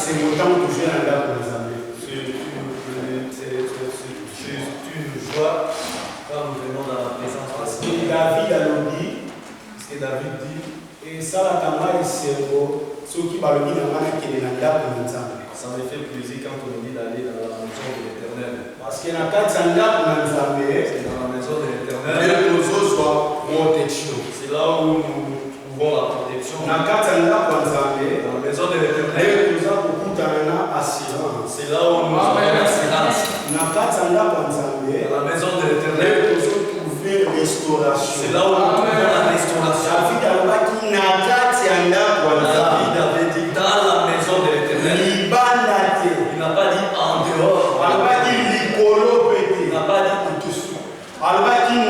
c'est une joie quand nous venons dans la présence de Dieu. David a dit, ce que David dit, et ça la camarade c'est ceux qui va le dire dans la qui est dans la ça me fait plaisir quand on me dit d'aller dans la maison de l'Éternel. Parce que dans la maison de l'Éternel, c'est là où nous trouvons la protection. Dans la maison de l'Éternel, c'est là où nous avons l'assurance. Dans la maison de l'Éternel, c'est là où nous trouvons la restauration. David avait dit dans la maison de l'Éternel. Il n'a pas dit en dehors. Il n'a pas dit au-dessous. Il a dit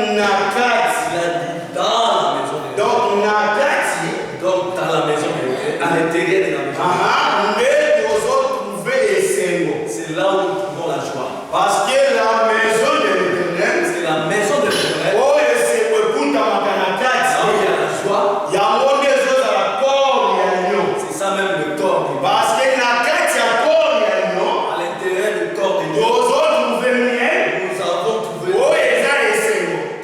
dans la maison de l'Éternel. Donc dans la maison de l'Éternel, à l'intérieur de la maison. C'est là où nous trouvons la joie. Parce que la maison de l'Éternel, c'est la maison de l'Éternel. Oh, c'est il y a la joie. Il y a c'est ça même le corps. Parce que la carte à l'intérieur du corps de Dieu. Nous avons trouvé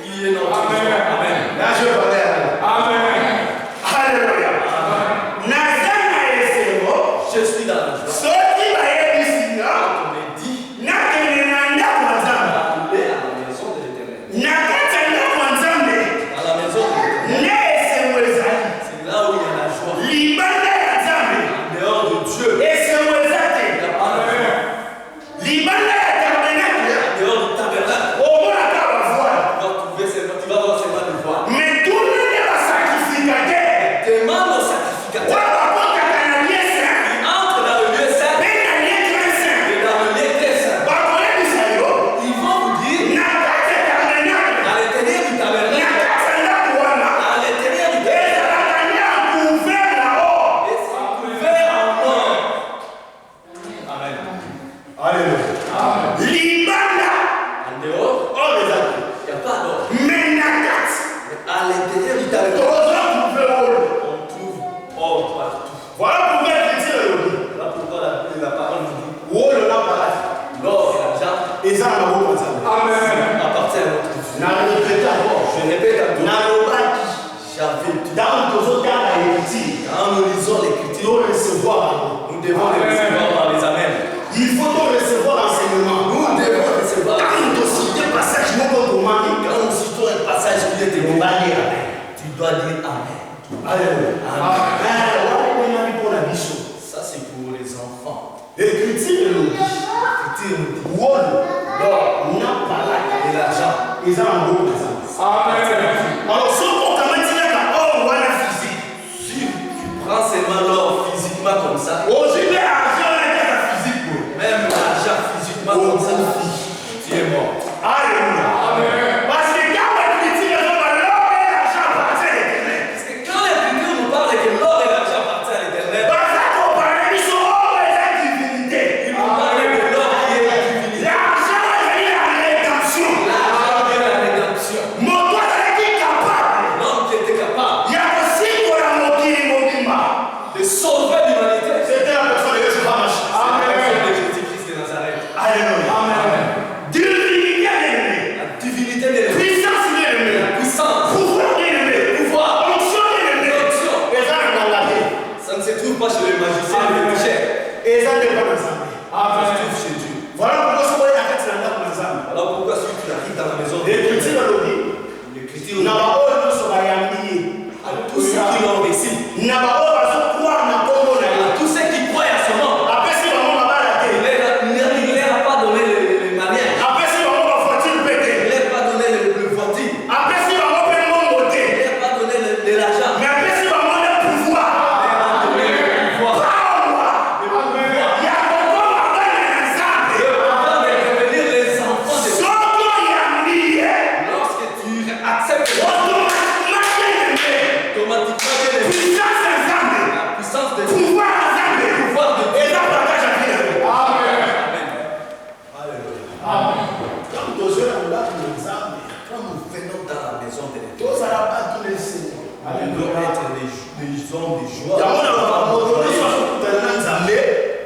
qui est notre joie. Amen. Là je parle. Amen. Alléluia. Je suis dans la joie. Nous devons les recevoir par les amens. Il faut donc recevoir l'enseignement. Nous devons recevoir. Quand on cite un passage, quand on cite un passage qui est demandé, tu dois dire Amen. Alléluia. Amen. Ça c'est pour les enfants. L'écriture nous dit. Et l'argent. Ils ont un gros présent. Amen. Alors, ce qu'on comment dire qu'à or physique. Si tu prends seulement l'or physiquement comme ça. Aujourd'hui, l'argent est physique. Même l'argent physiquement comme ça, tu es mort. Alléluia. Amen. Parce que quand l'écriture nous parle, l'or et l'argent appartiennent à l'Éternel. Parce que quand l'écriture nous parle que l'or et l'argent appartiennent à l'Éternel. Parce qu'on parle de l'or et la divinité. Il nous parle de l'or qui est la divinité. L'argent est la rédemption. L'argent est la rédemption. Mon toi, tu es capable. L'homme qui était capable. Il y a aussi pour la de sauver l'humanité. C'était la personne de Jésus Christ. Amen. De Jésus-Christ de Nazareth. Alléluia. Amen. Divinité de la divinité de l'ennemi. Puissance de l'ennemi. La puissance. Pouvoir de l'ennemi. Pouvoir. Onction de l'ennemi. Onction. Et ça, ça ne se trouve pas chez les magiciens et les pécheurs. Et ça n'est pas ensemble. Amen. Ça se trouve chez Dieu. Voilà pourquoi ce qu'on a fait dans la ensemble. Alors pourquoi si tu arrives dans la maison de l'écriture n'a pas honte sur la yamini. À tous ceux qui l'ont réussi. N'a pas honte à tous ceux qui croient à son nom. Il ne leur a pas donné les manières. Il ne leur a pas donné le voiture. Il ne leur a pas donné l'argent. Il leur a donné le pouvoir. Il y a encore de devenir les enfants de Dieu. Lorsque tu acceptes automatiquement la puissance de Dieu.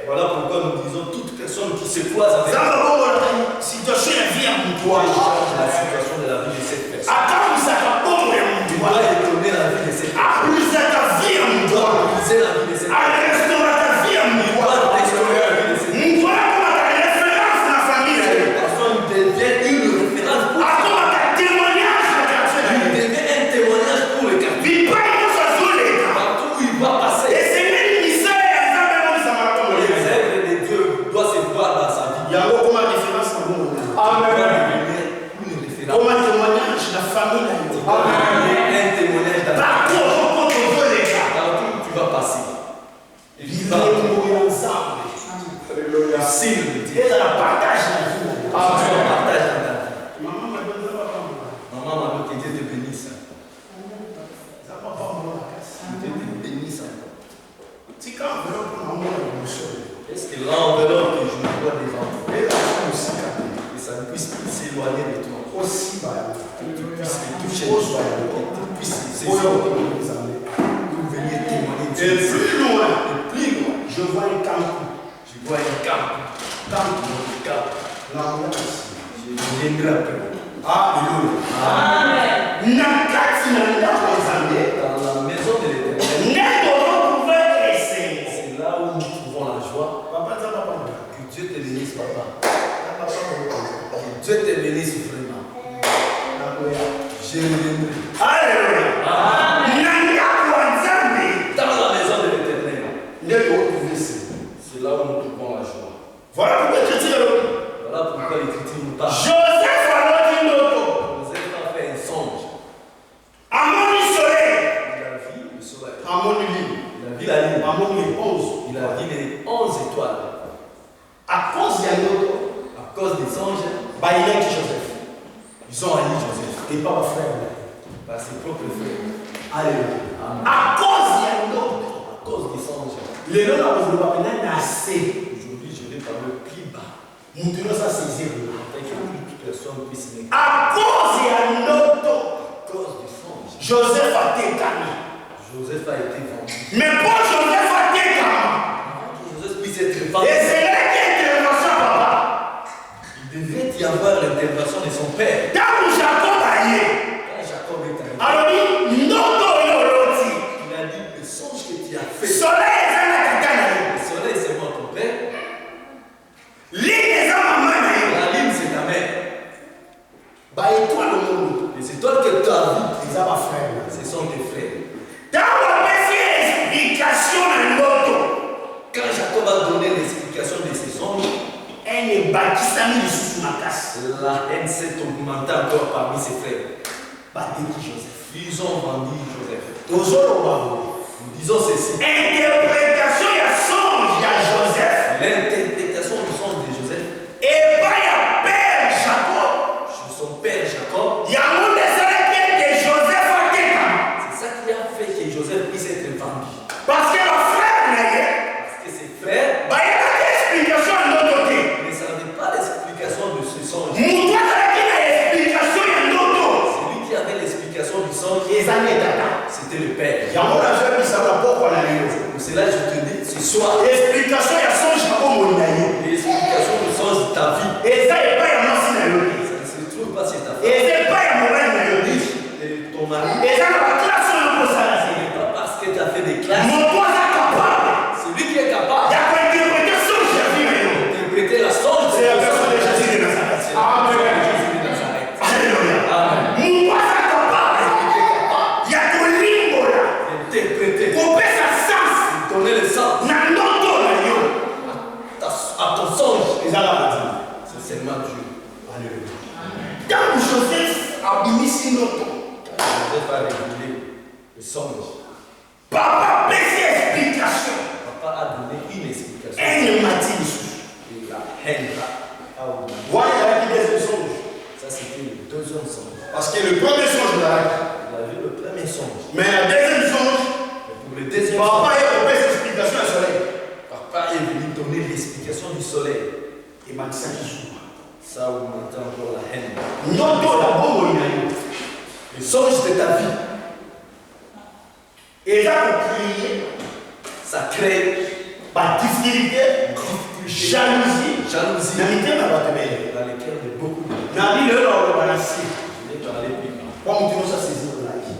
Voilà famille. Un témoignage dans partout où tu vas passer. Vivre ensemble. Le signe de Dieu. Et la partage la vie. Tu partages dans ta vie. Maman m'a donné Maman m'a dit que Dieu te bénisse. Dieu te bénisse encore. Est-ce que l'enveloppe que je vois devant toi, que ça ne puisse plus s'éloigner de toi, que tu puisses le toucher, que tu puisses le saisir, pour venir témoigner Dieu. Et plus loin, je vois un camp. Je vois un camp. Je viendrai après. Alléluia. Dans la maison de l'Éternel, c'est là où nous trouvons la joie. Que Dieu te bénisse, papa. Que Dieu te bénisse vraiment. Je reviendrai. Alléluia. Dans la maison de l'Éternel, c'est là où nous trouvons la joie. Voilà pourquoi l'Écriture nous parle. Joseph a fait un songe. à mon soleil. Il a vu le soleil. À mon lit. Il a vu la lune. À mon lit 11. Il a vu les 11 étoiles. À cause de À cause des songes, il a dit Joseph. ils ont haï Joseph. Et pas mon frère. Par ses propres frères. Alléluia. Amen. À cause de À cause des songes. le nom là, vous le appelez assez. Aujourd'hui, je vais parler plus bas. Nous devons ça saisir. Afin que toute personne puisse m'écouter. À cause de À cause des songes. Joseph a été calmé. Joseph a été vendu. Mais pour Joseph a été calmé. Avant que Joseph puisse être vendu, Et c'est là qu'il y a intervention, papa. il devait y avoir l'intervention de son père. Quand Jacob a eu. Quand Jacob est arrivé, Alors il il a dit le songe que tu as fait. soleil est Le soleil, c'est moi ton père. ligne est maman. La lune, c'est ta mère. Bah étoile le monde. Et c'est toi que tu as vu. Les ma frère. Ce sont tes frères. Dans la explication de l'autre. Quand Jacob a donné l'explication de ses songes, Elle est bâtie sa mise sous ma casse. la haine s'est augmentée encore parmi ses frères. Bâtie Joseph. Ils ont vendu Joseph. Aux autres, Nous disons ceci. interprétation, il y a songe, il y a Joseph. L'interprétation du songe de Joseph, Et pas il y a père Jacob. chez son père Jacob, Il y a un monde de Joseph a été calme. c'est ça qui a fait que Joseph puisse être vendu. Parce que le frère n'a rien. Parce que ses frères, Bah il y a pas d'explication de l'autre côté. ne savaient pas l'explication de ce songe. Moutoua a l'explication de l'autre. Celui qui avait l'explication du songe, Les années d'Adam. c'était le père. Il y a un monde à faire, ça va pas pour la Pour cela, je te dis ce soir, explication, il y a songe Jacob mon naïe. l'explication du songe de ta vie, Et ça, il n'y a pas un ancien naïe. ça ne se trouve pas sur ta Et femme. c'est pas un mauvais naïe. Et ton mari, Et ça, la classe, on a pour ça là. pas parce que tu as fait des classes, Mon toit est capable. c'est lui qui est capable Il y a pas interprété songe, j'ai vu. d'interpréter la songe. C'est la personne de Jésus de Nazareth. C'est la personne de Jésus de Nazareth. Alléluia. Amen. Mon toit est capable. Il y a ton limbo là. D'interpréter, Pour faire sa sens. donner le sens Nandoto na yo. à ton songe. Et ça va dire. C'est seulement Dieu. Alléluia. Quand Joseph a béni notre Joseph a révélé le songe. papa baisse explication. Papa a donné une explication. Elle m'a dit. Et la haine a augmenté. Voilà, il y a qui baisse le songe. Ça, c'était le deuxième songe. Parce que le premier songe de la Il a vu le premier songe. mais la deuxième songe, Mais pour le deuxième papa songe, est pour baisse explication à soleil. papa est venu donner l'explication du soleil. Et m'a dit ça qui joue. Ça a augmenté encore la haine. Notre la bombe il a eu. Le songe de ta vie, Et là pour crier, ça crée par difficulté, jalousie, jalousie n'habitez pas votre mère. dans les cœurs de beaucoup de gens. Nabi le leur le balancer. Je vais parler plus bas. Comme tu nous as saisi de la vie.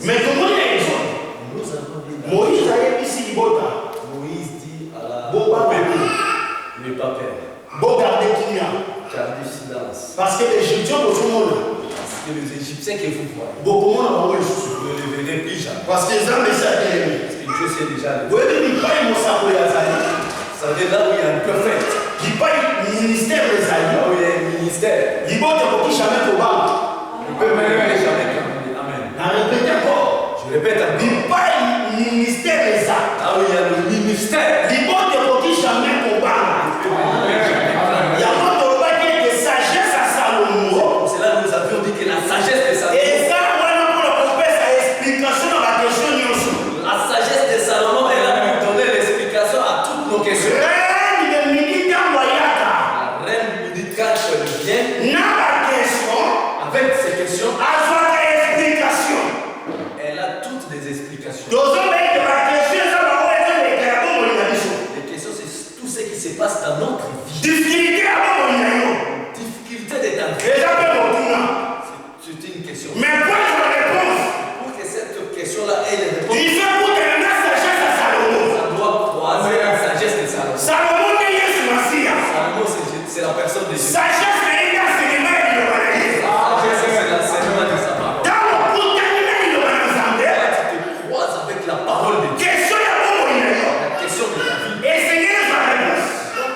Mais Mais comment il y a les gens? nous avons dit, Moïse a ici il bota. Moïse dit à la Bon pas bébé. ne pas peur, Bon garder qui y a. garder silence. Parce que les Égyptiens pour tout le monde. Parce que les Égyptiens que vous voyez, Beaucoup de monde a envoyé le vous ne les verrez plus jamais. parce que les hommes de ça Parce que Dieu sait déjà. vous voyez, il paye mon sabre et Azali. Vous savez, là où il y a un prophète, Il paye le ministère des là alliés. où il y a un ministère, Il bote pour qui jamais pour bas. Avec ces questions, elle a toutes les explications. Les questions, c'est tout ce qui se passe dans notre vie. Difficulté de ta vie. C'est une question. Mais pour la réponse, Pour que cette question-là ait les réponses, il faut pour donner la sagesse à Salomon. ça doit croiser la sagesse de Salomon. Salomon n'est pas ce Messie. Salomon, c'est la personne de Jésus. Sagesse n'est pas ce qu'il m'a dit. Sagesse, c'est l'enseignement de sa parole. Dans le coup de l'année, Tu te croises avec la parole de Dieu. question ya bongo ina yo. La question de ta vie. Essayez la réponse.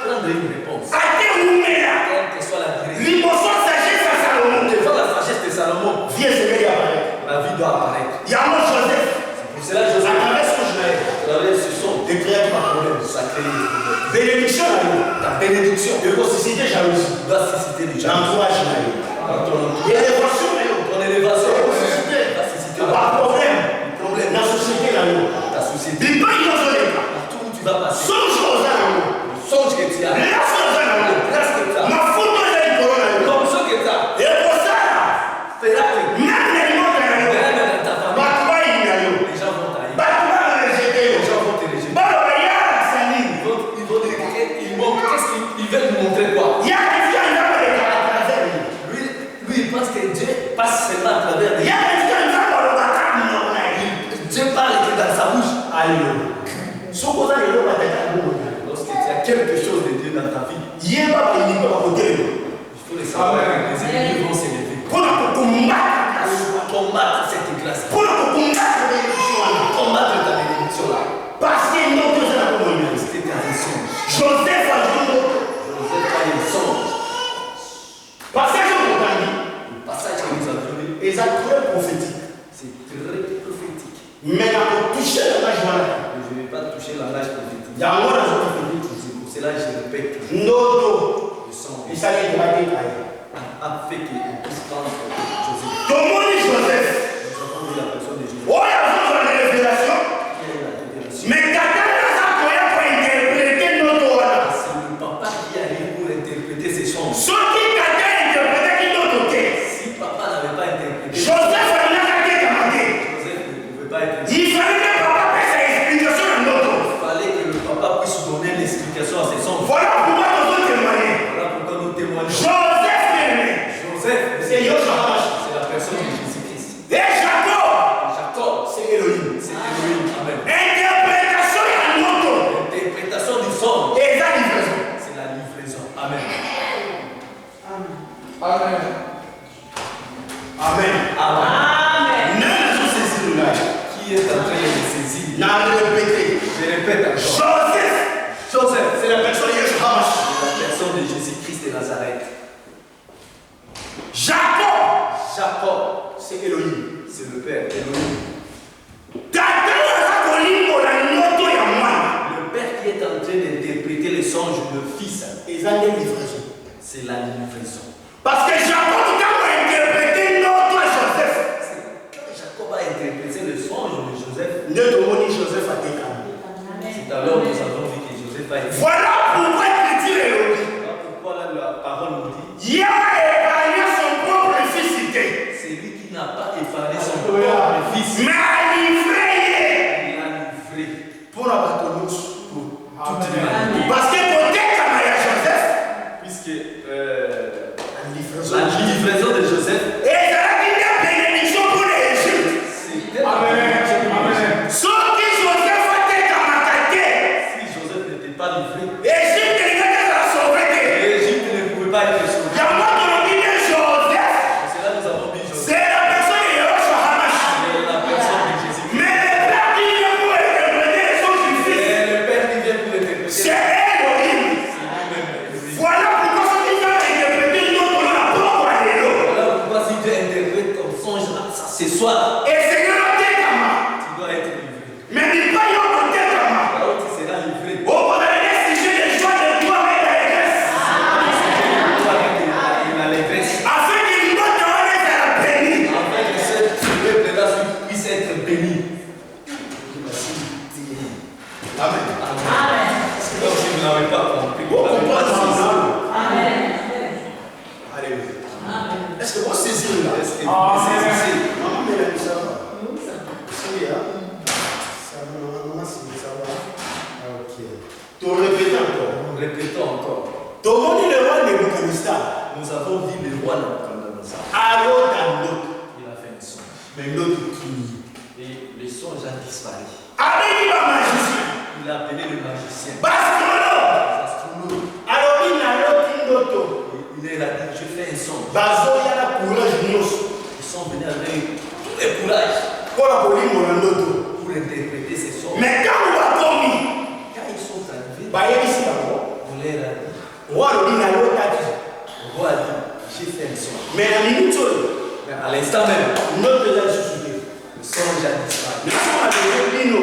Prendre une réponse. Ate umela. Quelle que soit la direction. Liboso sagesse à Salomon. Devant la sagesse de Salomon, Viens se mettre à parler. la vie doit apparaître. Yamo Joseph. Pour cela, Joseph, À travers ce que je l'ai, à travers ce son, déclare ma problème. ça crée des problèmes. Bénédiction à nous. Ta bénédiction Et aussi c'était jalousie. doit susciter des gens. L'entourage à nous. Dans ton entourage. Élévation à nous. Ton élévation Et doit susciter. susciter Pas de problème. le problème. La société à nous. Ta société. Dis pas il y a un cas. Partout où tu vas passer. Songe aux âmes. Songe que tu as. Laisse aux âmes. Grâce que tu as. Ma faute est une corona. L'onction que tu as. Et pour ça, Fera que même les mots de la même dans ta famille, Batouba il y a eu. les gens vont t'haïr. Batouba va les jeter. Les gens vont te rejeter. Baloya, Saline. Ils vont dire qu'est-ce qu'ils veulent nous montrer quoi? Il y a des gens qui ont les caractères. Lui, il pense que Dieu passe seulement à travers Il les y a des gens qui ont le bâtard. Dieu parle que dans sa bouche. Alléluia. Supposons que l'homme a été à bout. Lorsque tu as quelque chose de Dieu dans ta vie, Il y a pas de niveau à côté. il faut le savoir. Les ennemis vont s'élever. Pour nous combattre. Combattre cette grâce. Pour nous combattre les bénédictions. Combattre ta bénédiction là. Parce que nous tous à la communion. C'était un songe. Joseph a dit. Joseph a un songe. Passage au compagnie. Le passage que nous avons lu, Et ça très prophétique. c'est très prophétique. Mais on a touché la joie. Je ne vais pas toucher la langage prophétique. Il y a un mot dans notre famille. C'est pour cela que je répète toujours. Noto. Le songe Il s'agit de la décaille. a fait qu'on puisse prendre Joseph. Comment dit Joseph? Nous avons vu la personne de Joseph. Oh, il y a besoin de révélation. Qui est la révélation. Mais Tata n'a pas pour interpréter notre loi. C'est le papa qui arrive pour interpréter ces songes. Ce qui Tata interprète qui notre côté. Si papa n'avait pas interprété, Joseph a n'a qu'à demander. Joseph ne pouvait pas être. Il fallait que papa fasse sa explication à notre. Il fallait que le papa puisse donner l'explication à ses songes. Voilà pourquoi nous devons témoigner. Voilà pourquoi nous témoignons. Joseph aimé. Joseph, C'est Yoshua. c'est la personne de Jésus-Christ. Et Jacob. Jacob, C'est Elohim. c'est Elohim. Amen. Interprétation à notre. L'interprétation du songe, Et la livraison. c'est la livraison. Amen. Amen. Amen. Amen. Même sous ces îles-là. Qui est en train de me saisir? N'a répété. Je répète encore. Joseph. Joseph, C'est la personne de Yoshua. c'est la personne de Jésus-Christ de Nazareth. Jacob. Jacob, C'est Elohim. c'est le père. Elohim. Tata a connu pour la note et à moi. Le père qui est en train d'interpréter les songes, le fils, Et ça n'est livraison. c'est la livraison. Parce que Jacob, quand on a interprété notre Joseph, Quand Jacob a interprété le songe de Joseph, notre moni Joseph a été calme. c'est alors nous avons vu que Joseph a été. Voilà pourquoi l'écriture est là. Voilà pourquoi là, la parole nous dit, Il a épargné son propre fils cité. c'est lui qui n'a pas épargné son propre fils. Mais a livré. Il l'a livré Pour la bâtonneuse. pour toute l'humanité. Parce que peut-être à Maria Joseph, Puisque la livraison. la livraison de Joseph, Et ça a dit la bénédiction pour l'Égypte. c'était la bénédiction de Joseph. Sauf que Joseph a été dans ma tête. Si Joseph n'était pas livré, Égypte, il a été sauvé. l'Égypte ne pouvait pas être sauvée. Il y a moi qui l'ai dit Joseph. C'est là que nous avons vu Joseph. C'est la personne de Yoshua Hamash. C'est la personne de Jésus. Mais le père qui vient pour interpréter les choses du fils, Et le père qui vient pour l'interpréter, c'est c'est Elohim. lui-même. Voilà pourquoi ceux qui viennent interpréter notre nom n'a pas quoi de l'eau. Voilà pourquoi si Dieu interprète ton songe ce soir, Et c'est que notre tête à moi. tu dois être livré. Mais dis pas yo notre tête à moi. Alors tu seras livré. Oh, on a des sujets de joie de toi avec la grâce. Il a les graisses. Afin qu'il nous donne à la bénie. Afin que ce peuple-là puisse être béni. Amen. Amen. C'est comme si vous n'avez pas compris. Vous comprenez ça? Amen. Alléluia. Est-ce que vous saisir là. Est-ce que vous saisissez? Maman, mais ça va. C'est bien. Ça va, maman, ça va. Ok. Tu répètes encore. Répétons encore. Tu as dit le roi de Nebuchadnezzar. Nous avons vu le roi Nabuchodonosor. Alors, dans l'autre. Il a fait un songe. Mais l'autre qui. Et le songe a disparu. Avec le magicien. Il a appelé le magicien. Bastrono. Alors, il n'a l'autre. Il est là, je fais un songe. Bazo, il y a la courage de nous. Ils sont venus avec tout le courage Pour la police, mon autre. pour interpréter ces songes. Mais quand on va commis, Quand ils sont arrivés, bah, il y a ici d'abord. on leur a dit, Roi, il n'a l'autre. le roi a dit, j'ai fait un songe. Mais la minute, Mais à l'instant même, notre là, je suis. le songe a disparu. Nous sommes avec Lino.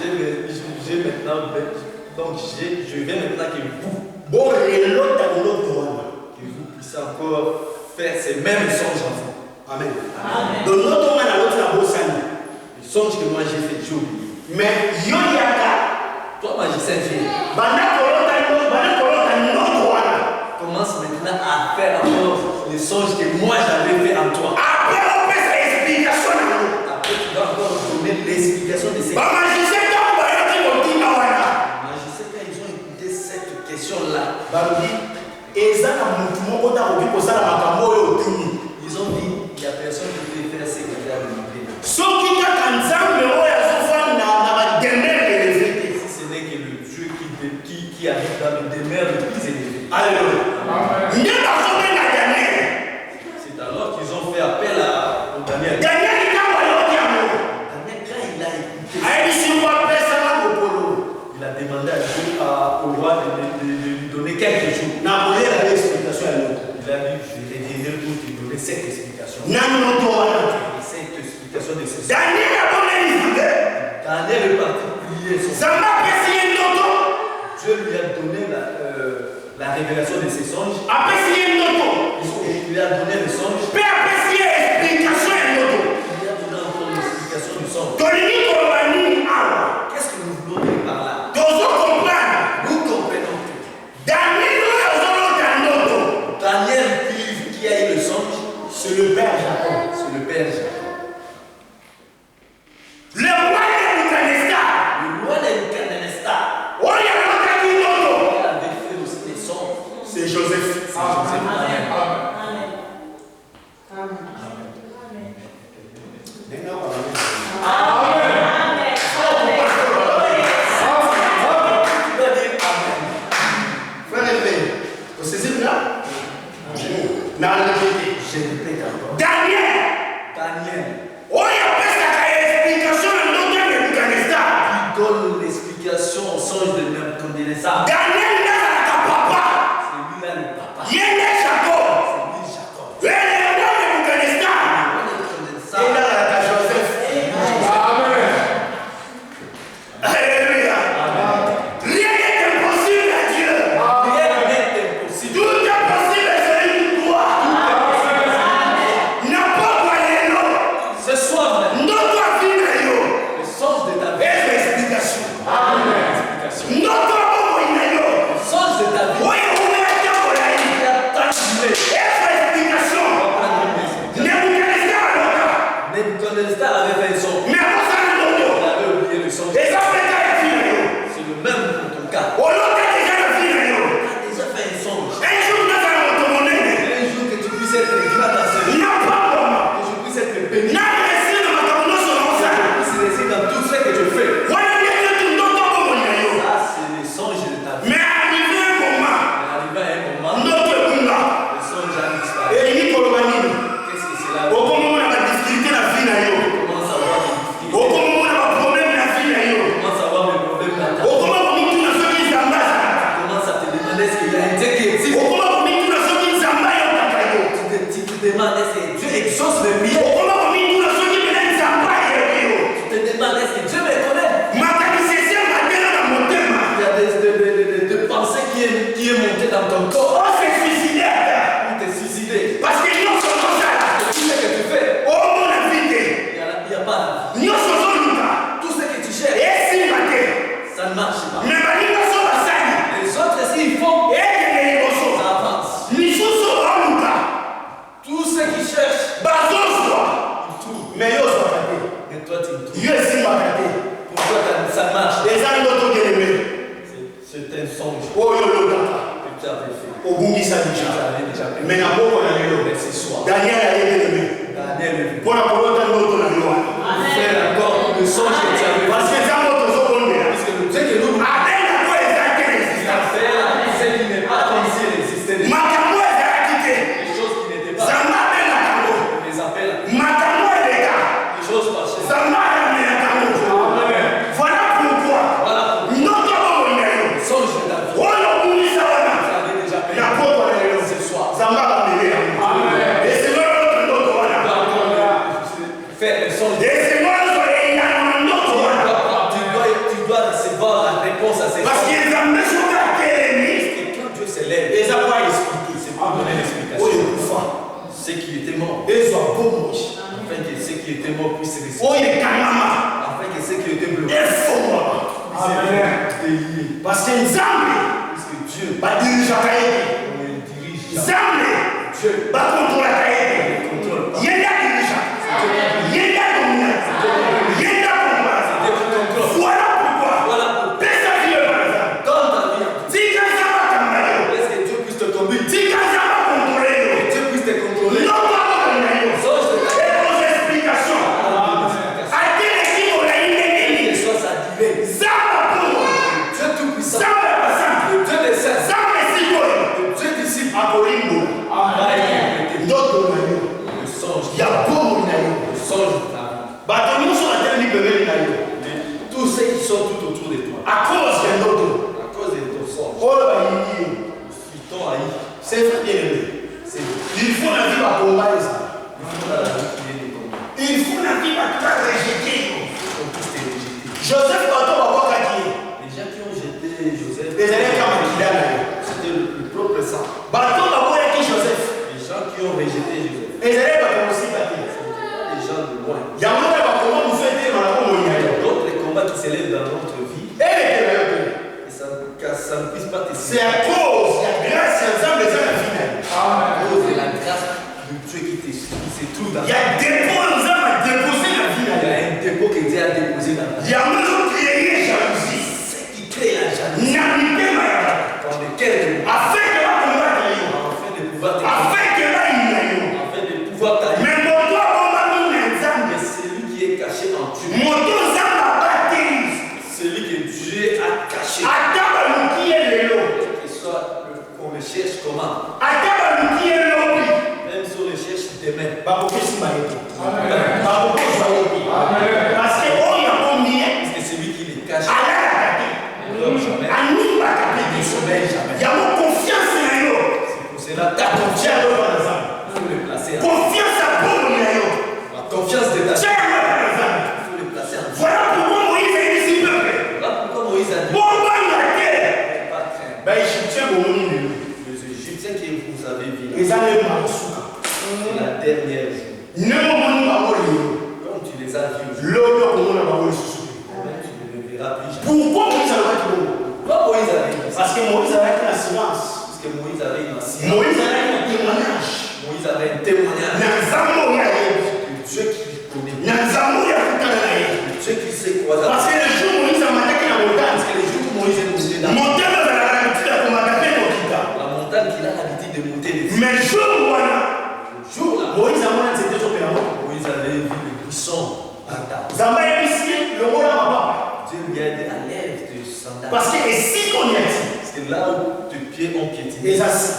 J'ai maintenant, donc je vais maintenant que vous puissiez encore faire ces mêmes songes en vous. Amen. Amen. Donc notre man a l'autre la bosse. Le songe que moi j'ai fait, j'ai oublié. Mais yo yaka. Toi, magicien, viens. Commence maintenant à faire encore les songes que moi j'avais fait en toi. Après on fait sa explication. Après, tu vas encore donner l'explication de ces Magicien, quand ils ont écouté cette question-là, ils ils ont dit, il n'y a personne qui peut faire ce qu'il a demandé. si Si ce n'est que le Dieu qui habite dans le demeure le plus élevé. Alléluia. C'est alors qu'ils ont fait appel au Daniel. Daniel, Daniel, quand il a écouté, il a demandé à Dieu, au roi de lui donner quelques jours. Il a dit, je reviendrai pour te donner cette explication. Et cette explication de ces songes. Daniel est parti prier son Dieu lui a donné la révélation de ses songes. Il lui a donné le songe. Il lui a donné encore l'explication du songe. Qu'est-ce que nous voulons dire par là? Nous comprenons que Daniel qui a eu le songe, C'est le Père Jacob. c'est le Père Jacob. Le roi Nebuchadnezzar. Le roi Nebuchadnezzar, Oh, il y a longtemps qu'il il avait fait aussi des songes. c'est Joseph. C'est Joseph. Tu dois dire Amen. Frère et frère, vous saisissez là? Non, Je répète encore. Daniel. Daniel, Oh, il y a pas explication de l'autre Nebuchadnezzar. il donne l'explication au songe de Nebuchadnezzar. Daniel n'a pas papa. C'est lui-là le papa. Il est Jacob. C'est lui Jacob. Il est Nebuchadnezzar. Nebuchadnezzar. Il est Joseph. Alléluia. Rien n'est impossible à Dieu. Rien n'est impossible. Tout est possible à celui qui croit. N'a pas voilé l'eau. Ce soir même, Notre vie est l'eau. le songe de ta vie. Et l'explication. Explication. Notre vie est l'eau. Le tu me trouves. Dieu est si macaté. Pour toi, ça marche. Les amis d'autres bien-aimés. C'est un songe Oh, yo, yo, que tu avais fait. au bout de ça Tu déjà. avais déjà fait. Mais n'a pas qu'on a eu. Mais ce soir, Daniel a été bien-aimé. Daniel est venu. Pour la parole de notre ami. Faire encore le songe que tu avais Parce fait. que ça, notre son bon bien. Parce que tu sais que nous, Avec la foi, les actes résistants. ce qui n'est pas comme si elle existait déjà. Makambo est acquitté. Les choses qui n'étaient pas. Zamba est la Kambo. On les appelle Makambo est les gars. les choses passées. Zamba est la Kambo. Voilà pourquoi. Voilà pour Notre homme est là. le songe de David. Oh, le bout de ça, voilà. Tu avais déjà fait. La pauvre est là. Ce soir. Zamba va venir. Et c'est là notre voilà. Faire le songe. Et c'est moi il y a un autre voilà. Tu dois recevoir la réponse à ces Parce choses. qu'ils ont mis sur la terre. Et quand Dieu s'élève, Et ça va expliquer. c'est pour donner Oh, l'explication. il est fort. Ceux qui étaient morts, Et soit beau moche. afin que ceux qui étaient morts puissent ressusciter. Oh, il est kanama. Afin que ceux qui étaient bloqués Et fort. puissent être liés. Parce que Nzambe Parce que Dieu va diriger la cahier. le dirige. Nzambe Dieu va contrôler la cahier. ne contrôle pas. Il y a la dirigeant. Il y a la dominante. Il y a la complaisance. Dieu qui contrôle. Voilà pourquoi. Voilà pourquoi. Pèse ta vie, par exemple. Dans ta vie, Si quelqu'un va t'emmener, laisse que Dieu puisse te conduire. si quelqu'un va contrôler, Que Dieu puisse te contrôler. non pas contrôler. Songe de ta Et vos explications. À quel équipe on a Que une soit sa divine. Zamba pour Dieu tout-puissant. Zamba passant. Le Dieu des saints. Zamba sikoyo. Le Dieu disciple. Akolimbo. Va écouter Ndoto na yo. le songe. Ya bomo na yo. Le songe de ta vie. Bato nyonso batelemi pembeni na yo. Tous ceux qui sont tout autour de toi. À cause ya ndoto. À cause de ton songe. Oyo bayingi yo. Ils t'ont haï. C'est vrai bien aimé. C'est Il faut la vie bakomba eza. la vie qui vient de ton nom. Il faut la vie bakaba rejeté yo. On puisse te rejeter. Joseph bato babwakaki ye. Les gens qui ont jeté Joseph, ezalaki kama makila na yo. c'était le propre sang. Bato baboyaki Joseph. Les gens qui ont rejeté Joseph, ezalaki bato mosika te. les gens de loin. yango nde bakoma mosu etelema na bomoi na yo. D'autres combats qui s'élèvent dans notre vie, eleke na yo te. et ça ne puisse pas te C'est à cause ya grâce ya nzambe eza na vie na yo. à cause de la grâce de Dieu qui se trouve dans Ya dépôt nzambe adépose na vie na Il y yo. a un dépôt que Dieu a déposé dans ta vie. yango ezocréer jalousie Ce qui crée la jalousie na mitema ya bato. dans lequel afin que bakombata yo. afin de pouvoir te afin que bayina yo. afin de pouvoir t'aller. mais moto abombami na nzambe. Mais celui qui est caché en Dieu, moto nzambe abateli. celui que Dieu a caché, ata baluki ye lelo. que soit qu'on le cherche comment, ata baluki ye lobi. même si on le cherche demain, bakopesima ye te. bakokozwa ye te. parce que oyo akomi ye parce que celui qui les cache alalaka te. ne dort jamais, animbaka ne te. sommeille jamais. yango confiance na yo. C'est pour cela ta confiance, tia yo bana nzambe. il faut le placer en confiance abomoni na yo. la confiance de ta tia yango bana nzambe. il faut le placer en Dieu. voilà pourquoi moïse ayebisi peuple. Voilà pourquoi Moïse a dit bombanga te. pas craindre. baegyptien bomoni lelo. Les Égyptiens que vous avez vus, eza nde masuka. c'est la dernière jour. nde momoni bango lelo. Comme tu les as vus, lobi okomona bango lisusu te. même tu ne le verras plus jamais. pourquoi moïse alobaki bongo. Pourquoi Moïse avait dit ça? parce que moïse alaki na silence. Parce que Moïse avait une ancienne. moïse alaki na témoignage. Moïse avait un témoignage na nzambe oyo ayebi. de Dieu qui connaît. na nzambe oyo akutana na ye. Dieu qui sait quoi. parce que le jour moïse amataki na montagne. Parce que les jours où Moïse est monté dans montagne ozalaka na bitila komata mpe kokita. la montagne qu'il a l'habitude de monter les mais jour wana le jour là, moïse amona nzete ezopela moko. Moïse avait vu le buisson en tas. nzambe ayebisi ye longola mapapa. Dieu lui a dit à lève tes sandales. parce que esika oniati Parce que là où tes pieds ont piétiné, eza si.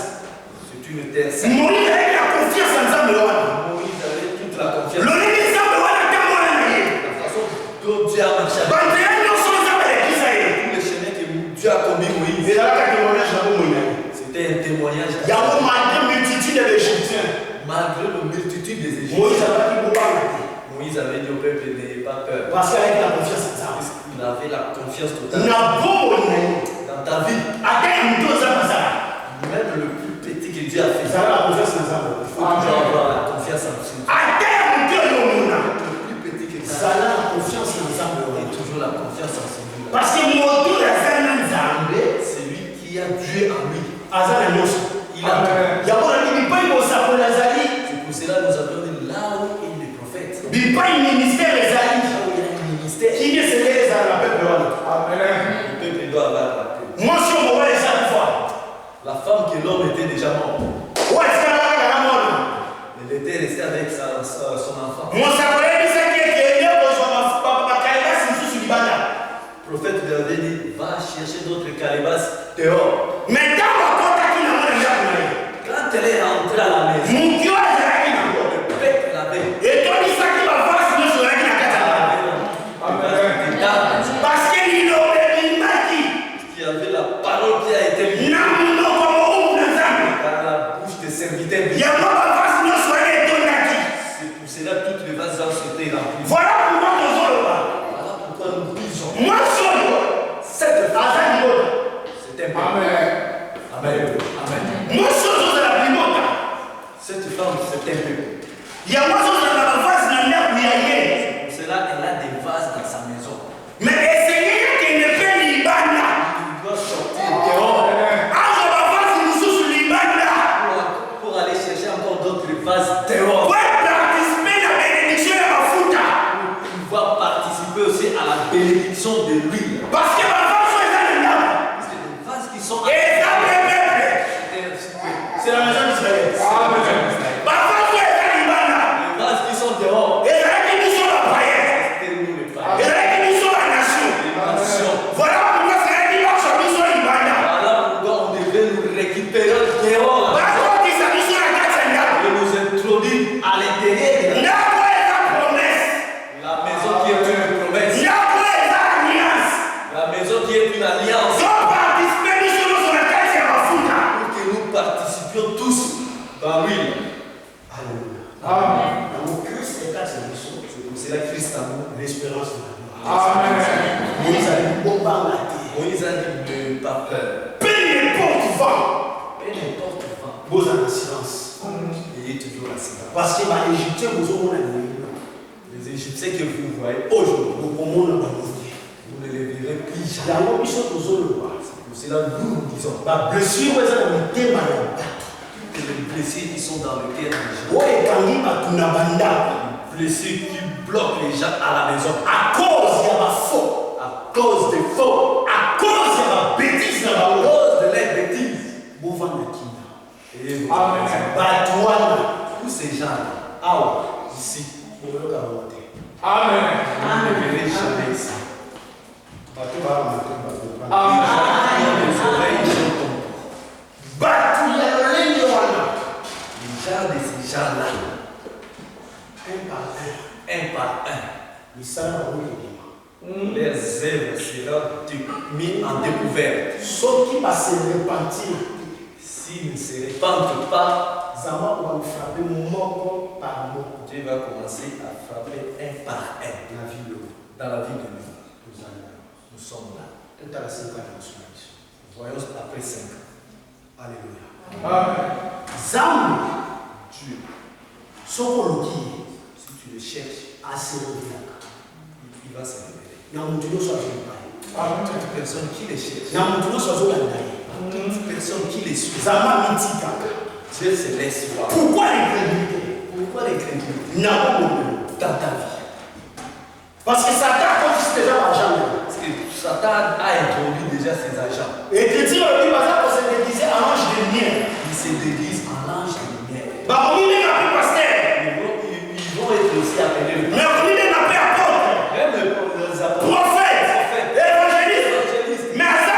c'est une terre sainte. moïse ayaki na confiance ya nzambe wana. Moïse avait toute la confiance. lolenge nzambe wana ntangola na ye. La façon dont Dieu a marché avec banzela nyonso nzambe alekisa ye. tous les chemins que Dieu a commis Moïse. ezalaka témoignage na bomoi na ye. C'était un témoignage. yango malgré multitude ya baegyptien Malgré la multitude des Égyptiens, moïse alobaki bobanga te. Moïse avait dit au peuple n'ayez pas peur. parce que alaki na confiance ya nzambe. Il avait la confiance totale na bomoi na ye. dans ta vie. ata ya moto ozamba azala. Même le plus petit que Dieu a fait. ezala na confiance na nzambe. Il faut toujours avoir la confiance en Dieu. ata ya moto oyo omona. Le plus petit que Dieu a zala na confiance na nzambe fait. wana. Toujours la confiance en celui-là. parce que moto aza na nzambe Celui qui a Dieu en lui. aza na nyonso. Il a tout. yango na bipai bosakola ezali. C'est pour cela que nous avons dit là où il est prophète. bipai ministère ezali. Là où il y Le peuple doit avoir la paix. Moi, je suis mauvais chaque fois. La femme que l'homme était déjà mort. Ouais, c'est la mort. Elle était restée avec son enfant. Moi, ça pourrait dire que Le prophète lui avait dit, va chercher d'autres calebasses dehors. Mais dans la porte qui n'a pas Quand elle est rentrée à la maison, mon Dieu a dit le peuple l'avait. et toi, il s'est dit, va voir si nous sommes là. Parce qu'il m'a dit, Il y avait la parole qui a été mise non, non, comme on nous a. par la bouche des serviteurs. Il y a pas de face, nous sommes là. C'est pour cela que toutes les vases ont été remplies. Voilà pourquoi nous sommes là. Voilà pourquoi nous disons. Moi, je suis là. Cette femme, c'est un peu. Amen. Amen. Amen. Moi, je suis là. Cette femme, c'est un peu. Il y a moi, je suis là. Pour cela, elle a des vases dans sa maison. Mais essayez qu'il ne fait l'Ibana. Il doit sortir dehors pour aller chercher encore d'autres vases dehors. Pour pouvoir participer aussi à la bénédiction de l'huile. Parce que ma femme soit dans le nord. C'est des vases qui sont c'est la maison d'Israël. Ma femme soit dans l'Ibana. les vases qui sont dehors. Et là, qui nous sont la prière. C'était nous les Et païens. là, qui nous sont la nation. Les nations. Voilà pourquoi c'est un dimanche, nous sommes l'Ibana. Voilà pourquoi on devait nous récupérer dehors. Parce qu'on dit ça, nous sommes la carte Seigneur. Et nous introduire à l'intérieur de Là, quoi est la promesse? la maison qui est une promesse. Là, quoi est l'alliance? La maison qui est une alliance. Sans participer, nous sommes sur la carte Seigneur. Pour que nous participions tous dans l'huile. Amen. Dans Christ est à cette mission. C'est pour cela que Christ a nous L'espérance de la vie. Amen. Moïse a dit, on va la terre. Moïse a dit de pas peur. Peu n'importe vent. Peu n'importe vent. Vous en silence. Ayez toujours la silence. Parce que les Égyptiens vous ont donné. Les Égyptiens que vous voyez aujourd'hui, Vous pouvez nous donner. vous ne les verrez plus Il y jamais. a un mission pour eux. C'est pour cela que nous disons La blessure, vous avez un thème à la que les blessés qui sont dans le cœur des gens, ouais, quand il va tout n'abandonner. les blessés qui bloquent les gens à la maison À cause, il y a ma faute. à cause des faux, À cause, il y a ma bêtise à là-bas. cause de leurs bêtises. Vous vendez qui là? Et vous Amen. Batouana. tous ces gens-là, Ah, ici, vous voulez la monter. Amen. Vous ne verrez jamais ici. Batouana. Les gens qui ont des oreilles sont Batouana. les gens de ces gens-là, Un par un par un, un. Ça va vous dire. leurs œuvres seront mis en découverte. Ceux qui vont se repentir, S'ils ne se répandent pas, Zama va nous frapper mot par mot. Dieu va commencer à frapper un par un La vie de dans la vie de nous. nous allons. Nous sommes là. Tout à la 5 ans de la Voyons après 5 ans. Alléluia. Amen. Zam, Dieu, ce qu'on dit, si tu le cherches, à se révéler. il va se révéler. Dans mon Dieu, soit je Toute personne qui le cherche, Dans mon Dieu, soit je toute personne qui les suit, Zama mitika. Dieu se laisse voir. Pourquoi l'incrédulité? Pourquoi l'incrédulité N'a pas mon dans ta vie? Parce que Satan consiste déjà à l'argent. Parce que Satan a introduit déjà ses agents. Et que Dieu lui dit, pour se déguiser en ange de lumière. Il se déguise en ange de lumière. Bah, on dit, n'a plus pasteur. Ils vont être aussi appelés. Mais on dit, n'a plus apôtre. Même les apôtres. Prophète. Évangéliste. Mais à ça,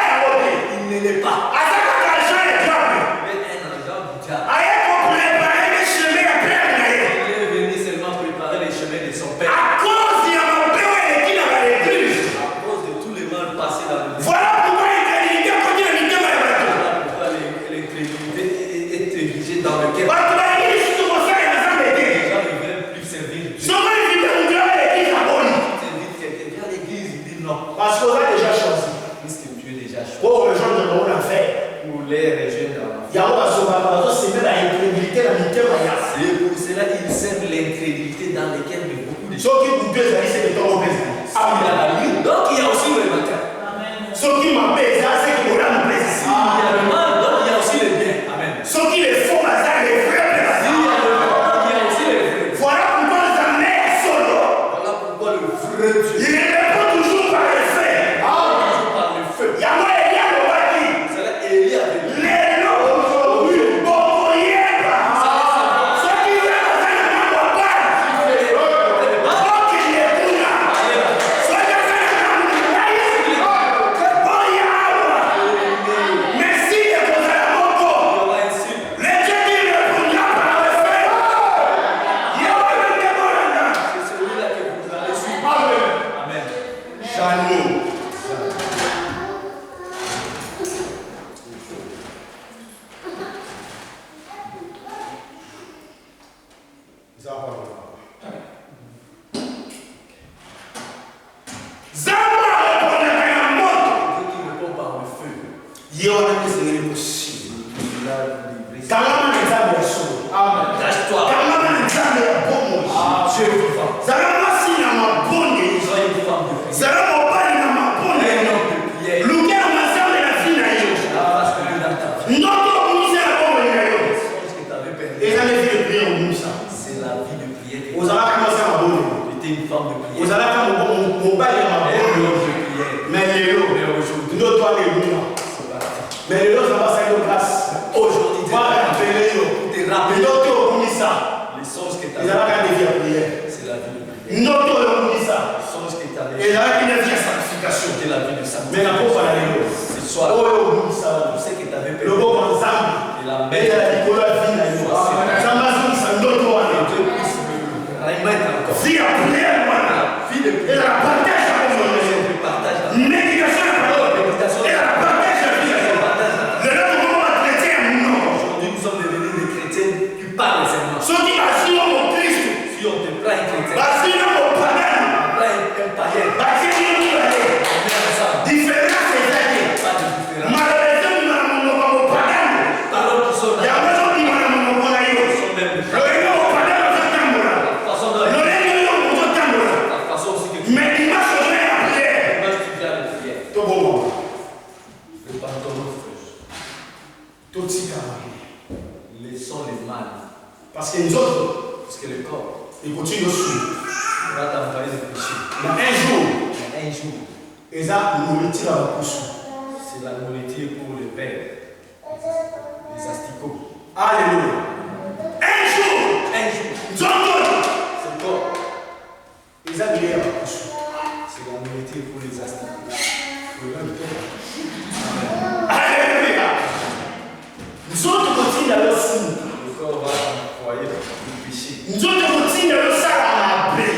Il ne l'est pas. à ça, quand l'argent est diable. Il est un agent du diable. Aïe, pour préparer les chemins après la Il est venu seulement préparer les chemins de son père. à cause il y a mon père qui n'a pas l'église. À cause de tous les mal passés dans le monde. Voilà pourquoi l'incrédulité continue à lutter dans le bateau. Voilà pourquoi l'incrédulité est érigée dans le cœur. Bah, tu vas dire, si tu commences à les enfants Les d'été. gens ne veulent plus servir Dieu. Souvent, ils disent, mon Dieu, l'église a aboli. Tu invites quelqu'un, viens à l'église, il dit non. Parce qu'on a déjà choisi. Puisque tu es déjà choisi Pour rejoindre le monde enfer. pour les rejoindre dans l'enfer. Il y a un bateau, c'est même l'incrédulité, la lutte, C'est pour cela qu'il sème l'incrédulité dans lesquelles de beaucoup de gens. ceux qui vous deux amis, c'est le temps au plaisir. Il y a la nuit, donc il y a aussi le matin. Ceux qui m'appellent, c'est qui m'aura mon plaisir. Il y a le mal, donc il y a aussi le bien. Amen. Ceux qui les font, c'est les vrais Il y a plaisirs. le mal, donc il y a aussi le vrai. Voilà pourquoi les amènent solo. Voilà pourquoi le vrai Dieu Il répond toujours par les faits. Dieu a donné ce qui est possible. Quand même, les âmes sont. Amen. Cache-toi. Quand même, les âmes sont bonnes. Dieu est vivant. Ça va pas si il y a ma bonne. Ça va pas il y a ma bonne. Lequel on a servi la vie d'ailleurs. Non, non, c'est la bonne. Et ça les filles de prière au Moussa. C'est la vie de prière. Vous allez commencer à ma bonne. Tu étais une femme de prière. Vous allez faire mon bail à ma bonne. Mais les lots, nous toi les loups. Mais les lots, ça va servir de grâce. Aujourd'hui, tu vas rappeler les lots. Les lots, tu as oublié ça. Les songes que tu as. Ils allaient faire des vies à prière. C'est la vie de prière. Non, tu as oublié ça. Les songes que tu as. Et là, il y a des sanctification. C'était la vie de sanctification. Mais la pauvre, elle a les lots. C'est soit. Oh, oublié ça. Tu sais que tu avais perdu. Le beau ensemble. Et la mère. Et la Nicolas vie là. Ça m'a dit, ça nous doit aller. Dieu puisse me remettre encore. Vie à prière, moi. Vie de prière. Et la partage à mon partage. Méditation à la parole. Et la partage à la vie. Le nom de chrétien, non. Aujourd'hui, nous sommes devenus des chrétiens qui parlent seulement. Ceux qui m'assurent mon Christ. Si on te prend un chrétien. M'assurent mon païen. On prend un païen. M'assurent mon païen. Différence est faite. Pas de différence. Malheureusement, mon païen. Paroles qui sont Il y a là. besoin de mon païen. Sont même Le réunion au païen, on se tambour. la façon dont Le réunion, on se tambour. la façon aussi que tu Mais il m'a changé la prière. viens de prière. Tout bon. Le pantalon frère. Tout ce qui Laissons les mal. parce que nous autres, Parce que le corps ils continuent de suivre. va t'envoyer de péché. Mais un jour, Mais un jour, ils ont nourriture à la pousse. c'est la nourriture pour le père. Les asticots. Alléluia. Un jour, nous autres, C'est le corps. ils ont nourri à la pousse. C'est la nourriture pour les asticots. Alléluia. Nous autres continuons à leur suivre. Le corps va t'envoyer du péché. Nous autres continuons à leur salamabrer.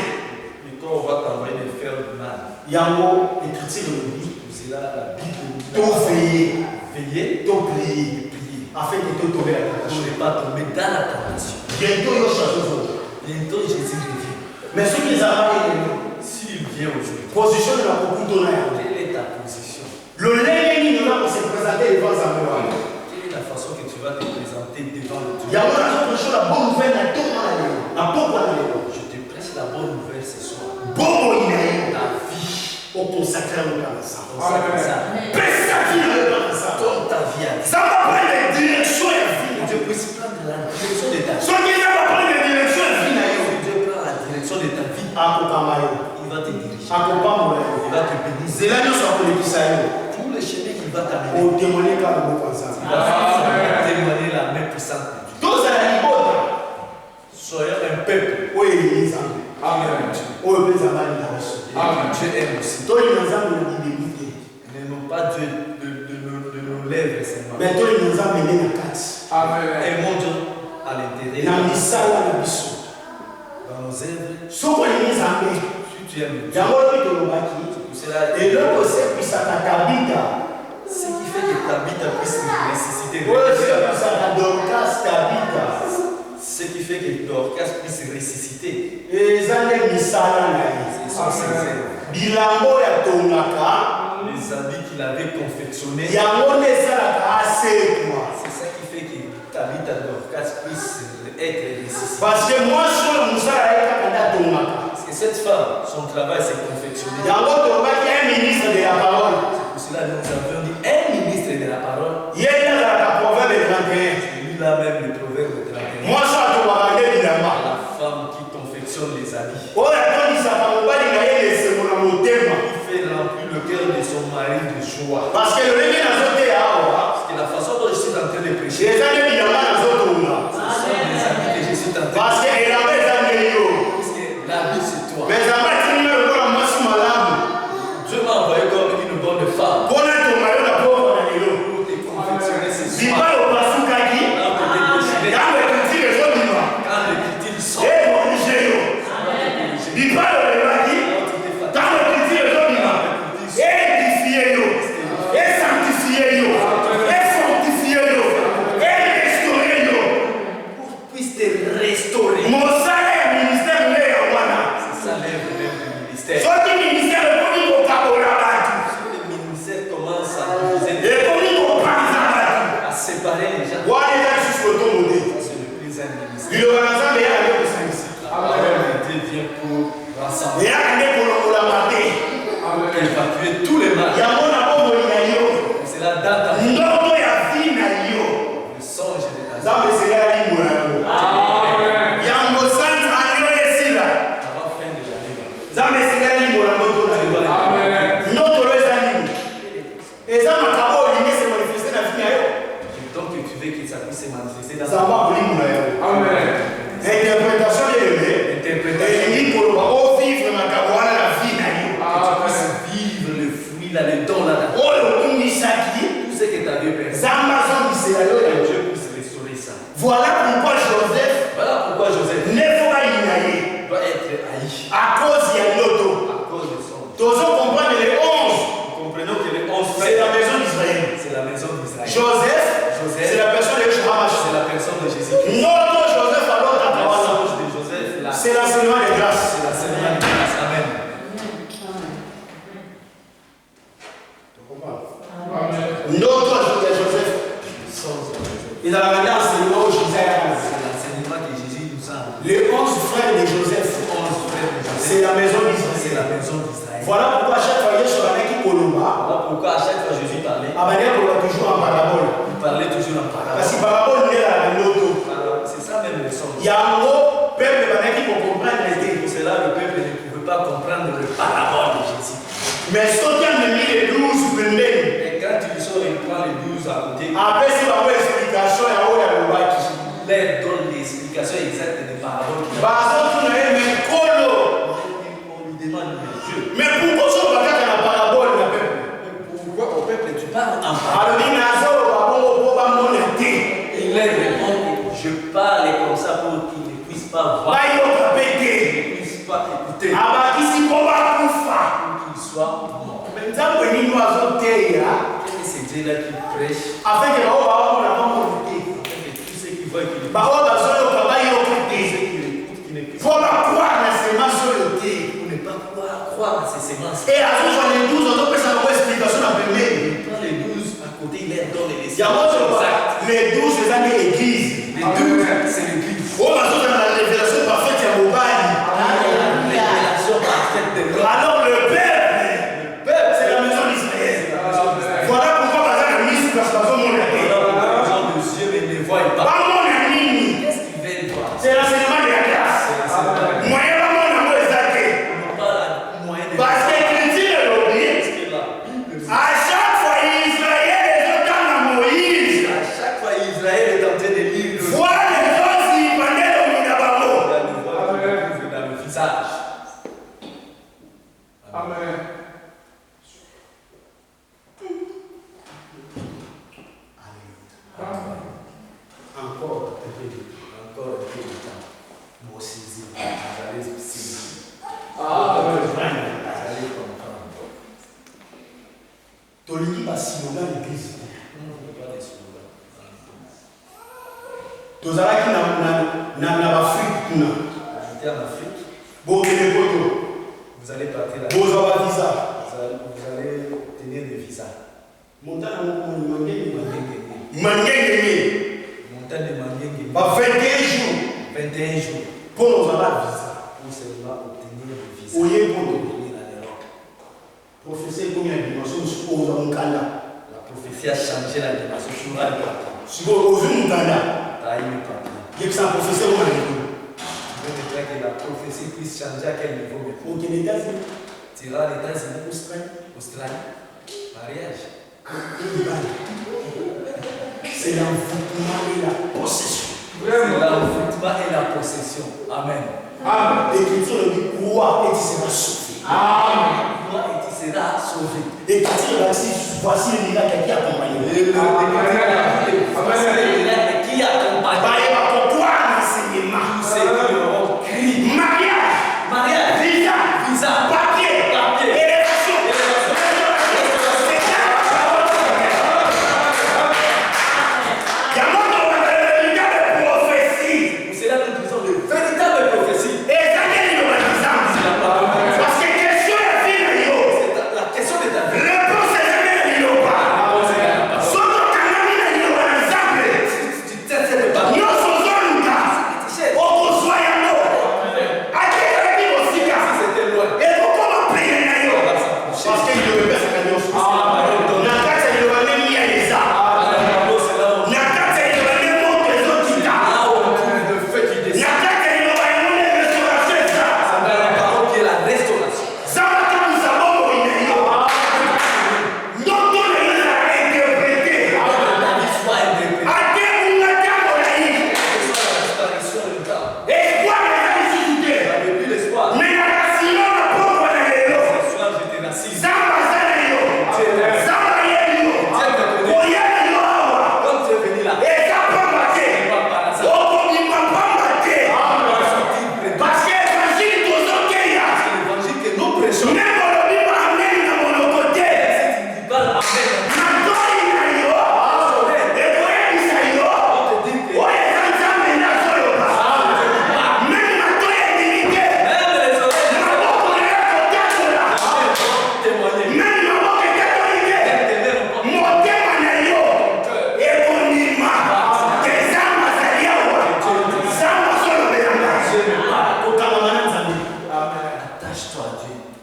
Le corps va t'envoyer de faire du mal. Yango, écriture de vie. C'est là la Bible. Tout veiller, Veiller, tout prier, prier. afin que tu tombes à la Pour tentation. ne pas tomber dans la tentation. Bientôt, il y a chose. Bientôt Jésus revient. Mais ce qu'ils avaient, S'il vient aujourd'hui, position de la popoutonnaire. quelle est ta position? Le lendemain, nous allons se présenter devant sa mémoire. Quelle est la façon que tu vas te présenter devant le Dieu? Il y a une chose, la bonne nouvelle, la tombe à l'année. La pompe à l'année. Je te presse la bonne nouvelle ce soir. Bon, il y a La vie. au consacré au dans ça. Pèse ta vie dans ça. Donne ta vie à Dieu. Ça va prendre les directions et la vie. Dieu puisse prendre la direction de ta vie. Ce qui va prendre les directions et la vie. Dieu prend la direction de ta vie. Il Il va te diriger. va Il va te bénir. c'est là nous sommes les Kissaïo. Tous les chemins qu'il va t'amener. Au témoigner par le mot comme ça. Il va témoigner la main puissante de Dieu. Tous à la libote. Soyons un peuple. Oui, il est ça. Amen. Oui, il est ça. Dieu aime aussi. Toi, il nous a donné N'aimons pas Dieu de nos lèvres seulement. mais toi, il nous a mené la carte. Aimons Dieu à l'intérieur. Dans les salles, dans les bisous. Dans nos œuvres. Ce qu'on est mis en main. Si tu aimes Dieu. D'abord, il te le bâtit. Et l'autre, c'est puis ça t'a t'habita. Ce qui fait que ta vie puisse ressusciter. Oui, c'est puis ça t'a Dorcas t'habita. Ce qui fait que Dorcas puisse ressusciter. Et les années misala na Ce sont ses œuvres. bilango ya tongaka. Les habits qu'il avait confectionnés. Yango ne salaka asekwa. C'est ça qui fait que ta vie, ta Dorcas puisse être ressuscitée. Parce que moi, sur le musala ya tongaka. Parce que cette femme, son travail s'est confectionné. Yango tongaki un ministre de la parole. Pour cela, nous avions dit un ministre de la parole. Il y a la proverbe 31. Lui-là même, le proverbe 31. Moi, ça, tu vas regarder bilamba. La femme qui confectionne les habits. Oh, la tonne, ça va me battre, il y a les secondes thème. Il fait remplir le cœur de son mari de joie. Parce que le règne dans ce théâtre, Parce que la façon dont je suis en train de prêcher, les années bilamba dans ce tournoi. ce sont des habits que je suis en train de Parce que il a des années yo. Parce que l'habit, c'est toi. Mais ça va être une heure, moi, je suis malade. Dieu m'a envoyé comme une bonne femme Pour être ton maillot, la pauvre, on a les lots. pour te confectionner ce Dis soir. pas au passou kaki. Quand le déchiré, Quand le petit, les autres, ils vont. quand le petit sort, Et mon Nigerio. Dis pas au Levaki. Quand le petit, les autres, ils vont. Édifier yo. Et sanctifier yo. Et fortifier yo. Et restaurer yo. pour puisse te restaurer. Mon salaire, ministère, mais Wana. C'est ça l'œuvre même Dieu vient pour rassembler. Et là, il est pour la mater. Il va tuer tous les mal. Il y a mon amour, il y a yo. C'est la date à vie. Non, il y a vie, il y a yo. Le songe de la Ça, mais c'est là, il y a yo. Il y a un mot sans agneau ici, là. avant fin de l'année. Ça, mais c'est là, il y a yo. Notre reste et ça, ma cabo, il s'est manifesté dans la vie. Donc, tu veux que ça puisse se manifester dans Ça va venir. Amen. Interprétation est élevée. Et il pour vivre ma cabo, la vie. Que tu puisses vivre le fruit, là, le don là. Oh, le Misaki. Tout ce que tu as vu, Père. Amazon qui s'est allé. Dieu puisse restaurer ça. Voilà pourquoi Joseph. Voilà pourquoi Joseph Ne faut pas y aller. doit être haï. À cause il y a l'auto. À cause de son. Tous comprendre les 11. Comprenons que les 11 C'est la maison d'Israël. c'est la maison d'Israël. Joseph, c'est la personne de Shamash. C'est la personne de Jésus. Notre Joseph alors La t'as mensonge de Joseph, là. c'est l'enseignement des grâces. C'est l'enseignement de grâce. Amen. Notre Joseph. Il a regardé l'enseignement au Jésus. C'est l'enseignement que Jésus nous a. Les 11 frères de Joseph. 11 frères de Joseph. C'est la maison C'est la d'Israël. maison d'Israël. Voilà pourquoi à chaque fois il y a sur la main qui colomba. Voilà pourquoi à chaque fois Jésus parlait, On va toujours en parabole. il parlait toujours en parabole. Parce que parabole n'est là l'auto. C'est ça même le sens. Il y a un mot, peuple qui pour comprendre les Pour cela, le peuple ne pouvait pas comprendre le parabole de Jésus. mais ce qui a mis les 12 premiers. Et quand il sort, il prend les 12 à côté. Après, c'est ma explication. Il y a où il y a le bac. Il leur donne l'explication exacte des paraboles. On On lui demande de Dieu. mais pourquoi ce bac a la parabole la peuple? Pourquoi au peuple tu parles en parabole? Alors, il y a ça, Il leur répond, je parle comme ça pour qu'ils ne puissent pas voir, qu'ils ne puissent pas écouter, pour qu'ils soient morts. Qu'est-ce que c'est Dieu là qui prêche? afin que Tous ceux qui voient qu'ils ne puissent faut pas croire dans ces mensualités. pour ne pas croire à ces sémences. Et à ce jour, les 12 autres personnes ont explication à première. Il prend les 12 à côté, il leur donne les Il y a exactes. les 12 les années églises. Les 12, c'est l'église. Oh, ma soeur, dans la révélation parfaite, il y a Mobile. La révélation parfaite de l'homme. Alors, le peuple, c'est la maison d'Israël. Voilà pourquoi, par exemple, le ministre de la situation mondiale. Les gens de Dieu mais ne voient pas. Pas mon ami. Qu'est-ce qu'ils veulent voir? C'est l'enseignement de la grâce. Moyen pas mon amour exact. On n'a pas la moyen de Parce que l'Écriture est l'objet. Parce que la Bible dit, À chaque fois, Israël est autant à Moïse. à chaque fois Israël est en train de lire le Vois les choses qui prenaient au Minabamo. dans le visage. Amen. Encore un peu de Encore un peu de temps. Moi saisir. Vous allez saisir. Amen. Vous allez comprendre. Tolingi basiloga l'église. Pas des slogans. Tozalaki na bafrike kuna. Vous êtes en Afrique, Bokele poto. vous allez partir là. Bozwa ba visa. Vous allez obtenir des visas. Montana moko mangenge Mangenge. mangenge. Montagne de Mangenge. Ba 21 jours. 21 jours Pour nous avoir visa. pour seulement obtenir des visas. Oye poto. Pour venir en Europe. Professeur combien de dimensions sur oza mukanda. La prophétie a changé la dimension sur la partie. Siko ozu mukanda. Taille le parti. Yekisa professeur mwana likolo. Je veux dire que la prophétie puisse changer à quel niveau maintenant? Okende États-Unis. Tu iras aux États-Unis, Australie, mariage. C'est l'envoûtement et la possession. C'est l'envoûtement et la possession. Amen. Amen. L'écriture dit crois et tu seras sauvé. Amen. Toi et tu seras sauvé. L'écriture dit voici le miracle qui accompagne. Et le qui accompagne. Baye bakokwa l'enseignement. Tous ceux qui auront crié. Mariage. Mariage. Visa. Papier. Élection. Il y a mon véritable prophétie. C'est là que nous disons de véritables prophéties. Et ça vient de l'exemple. C'est la parole. Parce que question est fine, yo. C'est la question de ta vie. Réponse est jamais de yo. La réponse est la parole. Soto kanami na yo, par exemple.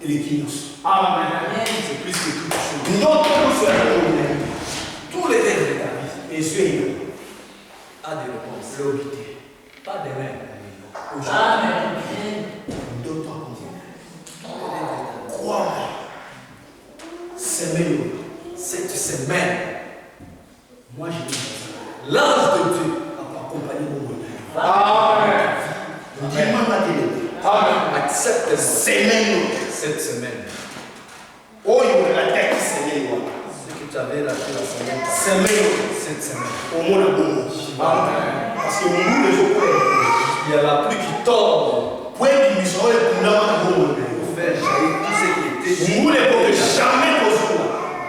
et l'équinoxe. Amen. C'est plus que toute chose. Tous les rêves de ta vie, Et Dieu a des réponses. l'obité. Pas des rêves. Amen. Donne-toi crois. Semaine. Cette semaine, Moi, je dis l'ange de Dieu à accompagner mon bonheur. Amen. Dis-moi ma télé. Amen. accepte Semaine. cette semaine. Oh, il y a la tête semaine. Ce que tu avais raté la semaine passée, Semaine. cette semaine. Au moins, la bonne. Amen. Parce que mon les autres, Il y a la pluie qui tombe point qui me sont les pour pour faire jaillir tout ce qui était. Vous ne pouvez jamais poser.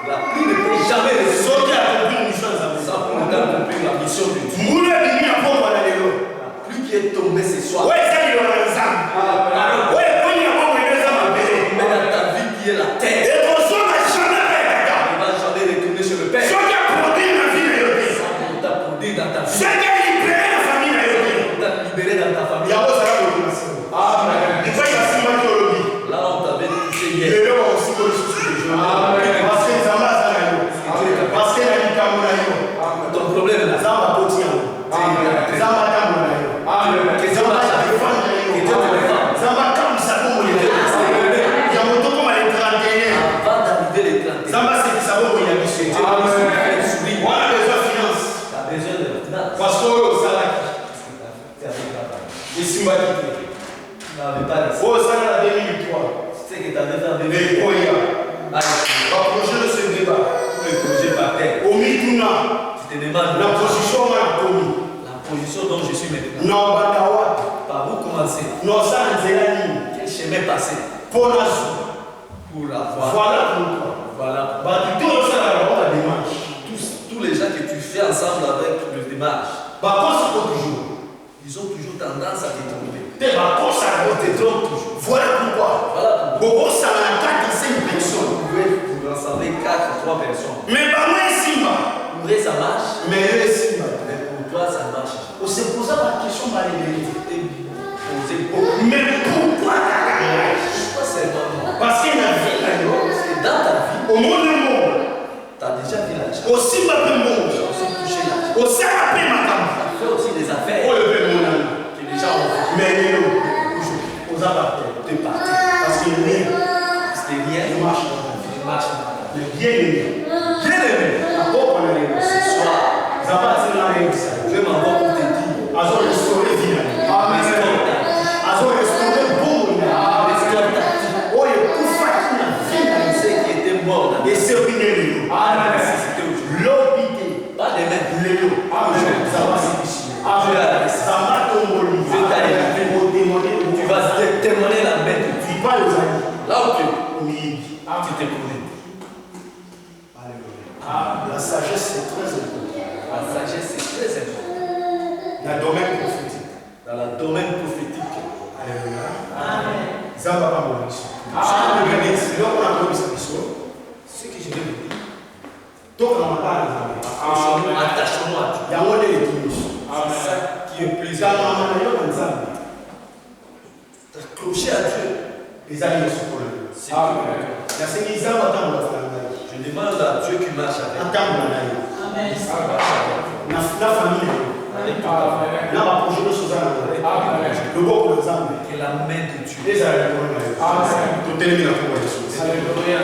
La pluie ne peut jamais Ce rester qui a accompli une mission à sans pour autant accomplir la mission de Dieu. Vous ne venez à prendre la lélo. La pluie qui est tombée ce soir. Ouais, ça, il y a un ensemble. Ouais, quand il y a un moment, il y a un ensemble. Mais dans ta vie qui est la terre, Et ton son n'a jamais fait caca. il ne va jamais retourner sur le Père. Ce qui a produit la vie de l'autre. Sans pour autant produire dans ta Ce vie. qui a libéré la famille de l'autre. Pour autant libérer dans ta Il famille. y a un salaire de commencer. Amen. Il faut y avoir six mois de théologie. Là, on t'avait touché Il hier. y a aussi pour les soucis des gens. Parce que les amas, ça n'a pas. Parce que la vie n'a pas. Ton problème là, Zamba Kotia. Amen. Zamba Tambola. Amen. que Dieu Zamba va changer. Défendre. Que Dieu te défende. Zamba Kamsa Kombo. Il y a un moto comme les 31. Avant d'arriver les 31, Zamba c'est ça va il y a du Dieu sujet. va nous faire sourire. On a besoin de finances. Tu as besoin de finance. Parce que au Salaki. Tu n'avais pas. Et Simbaki. Tu n'avais pas de Au Salaki 2003. c'est que tu avais fait un bébé. Mais Koya. Allez, Va projet de ce débat. tous les projets par terre. Au Mituna. Tu te demandes La position on a commis. la position dont je suis maintenant. Non, Batawa. Par où commencer? Non, ça, c'est la ligne. Quel chemin passer Pour la suite. pour avoir? Voilà pourquoi. Voilà. Bah, tu dois ça la démarche. Tous les gens que tu fais ensemble avec le démarche, Bah, quand ça peut toujours. ils ont toujours tendance à te tromper. T'es bah, quand ça Ils peut te trompent toujours. Voilà pourquoi. Voilà pourquoi. Bon, ça n'a pas de 5 personnes. Vous pouvez vous rassembler 4 ou 3 personnes. Mais bah, moi, Simba. Pour vrai, ça marche. Mais lui, Simba. Mais pour toi, ça marche. On s'est posé la question par les vérités. Et poser beaucoup. Mais pourquoi ta carrière? Pourquoi c'est moi? Parce qu'il y a une vie là, Parce que dans ta vie, au monde du monde. tu as déjà vu l'argent. Au Simba du monde. Tu as aussi touché l'argent. Au Sarapé, madame. Tu as fait aussi des affaires Oh, le père, mon ami. que les gens ont fait. Mais nous, aux abattoirs. De partir. Parce que rien C'était rien. ne marche dans la vie. Il marche dans ta vie. Mais bien aimé. Bien aimé. À quoi on a les Ce soir, Zabat, c'est la réussite. je m'envoie pour te dire. Azo restauré vie. Amen. Azo restauré bon. Restaure ta vie. Oh, il faut faire la vie. Ceux qui étaient morts dans Et c'est bien aimé. Amen. c'était aujourd'hui. L'obité. Pas des mains. Léo. Amen. Zabat, c'est ici. Amen. Zabat, ton boli. Je t'arrive. Au démodé. Tu vas témoigner la main de Dieu. Tu parles aux amis. Là où tu es, Oui. tu te connais. Alléluia. La sagesse, c'est très important. La sagesse, c'est très important. Dans le domaine prophétique. Dans le domaine prophétique. Alléluia. Amen. Zamba pas mon mission. Amen. C'est là qu'on a connu sa mission. Ce que je vais vous dire, Donc, on n'a pas les amis. Amen. attachons-nous à Dieu. Il y a un modèle de mission. C'est ça qui est plus Dans important. la manière dont Zamba, T'accrocher à Dieu. les amis sont pour le. C'est Amen. Il y a ces Zamba dans la famille. Je demande à Dieu qui marche avec toi. Attends, la Amen. Marche avec toi. La famille. Avec toute ta famille. Là, on va projeter sur ça. Amen. Le bon pour le Zamba. Que la main de Dieu. Les amis, Amen. tout est mis dans la conversation. Alléluia.